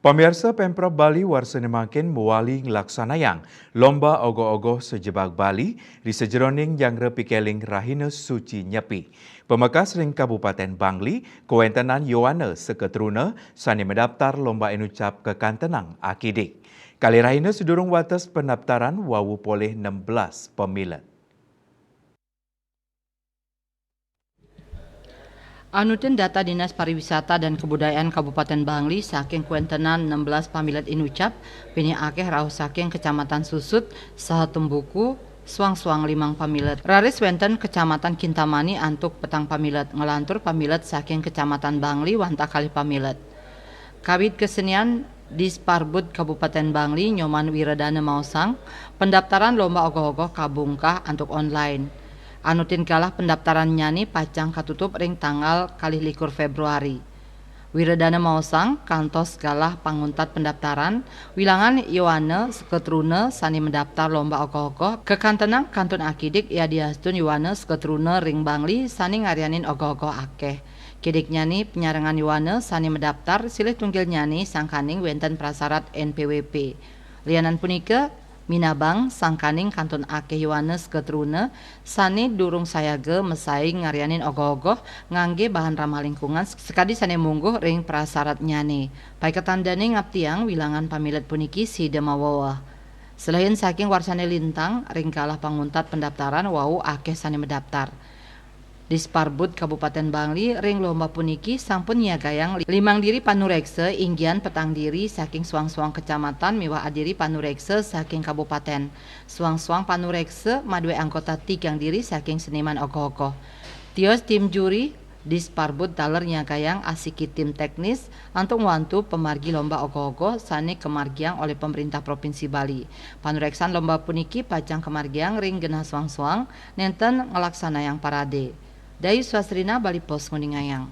Pemirsa Pemprov Bali warsana makin mewali ngelaksanayang lomba ogoh-ogoh sejebak Bali di sejeroning jangre pikeling Rahina Suci Nyepi. Pemekas ring Kabupaten Bangli, Kewentenan Yowana Seketruna, sani mendaftar lomba enucap kekantenang akidik. Kali Rahina sedurung wates pendaftaran wawu poleh 16 pemilat. Anutin data Dinas Pariwisata dan Kebudayaan Kabupaten Bangli saking kuentenan 16 pamilat inucap pini akeh rauh saking Kecamatan Susut saha Tembuku suang-suang limang pamilat. Raris wenten Kecamatan Kintamani antuk petang pamilat ngelantur pamilat saking Kecamatan Bangli wanta kali pamilat. Kabid kesenian Disparbud Kabupaten Bangli Nyoman Wiradana Mausang pendaftaran lomba ogoh-ogoh kabungkah antuk online. Anutin kalah pendaftaran nyani pacang katutup ring tanggal 21 Februari. Wiradana Mausang kantos kalah panguntat pendaftaran wilangan Yowana Seketruna sani mendaftar lomba ogoh-ogoh kekantenang kantun akidik ya diastun Yowana Seketruna ring Bangli sani ngarianin ogoh-ogoh akeh. Kidik nyani penyarangan Yowana sani mendaftar silih tunggil nyani sangkaning wenten prasarat NPWP. Lianan punika Minabang sangkaning kantun akeh Yohanes Ketruna sani durung sayage mesaing ngarianin ogoh-ogoh ngangge bahan ramah lingkungan sekadi sane mungguh ring prasarat nyane. Pai ketandane ngaptiang wilangan pamilat puniki si demawawa. Selain saking warsane lintang ring kalah panguntat pendaftaran wau akeh sane mendaftar. Disparbud Kabupaten Bangli ring lomba puniki sampun nyagayang 5 diri panurekse inggian petang diri saking suang-suang kecamatan miwah adiri panurekse saking kabupaten. Suang-suang panurekse madue anggota 3 diri saking seniman ogoh-ogoh. Tios tim juri Disparbud taler nyagayang asiki tim teknis untuk wantu pemargi lomba ogoh-ogoh sane kemargiang oleh pemerintah Provinsi Bali. Panureksan lomba puniki pacang kemargiang ring genah suang-suang nenten ngelaksana yang parade. Dayu Swasrina Bali Pos Nguningayang.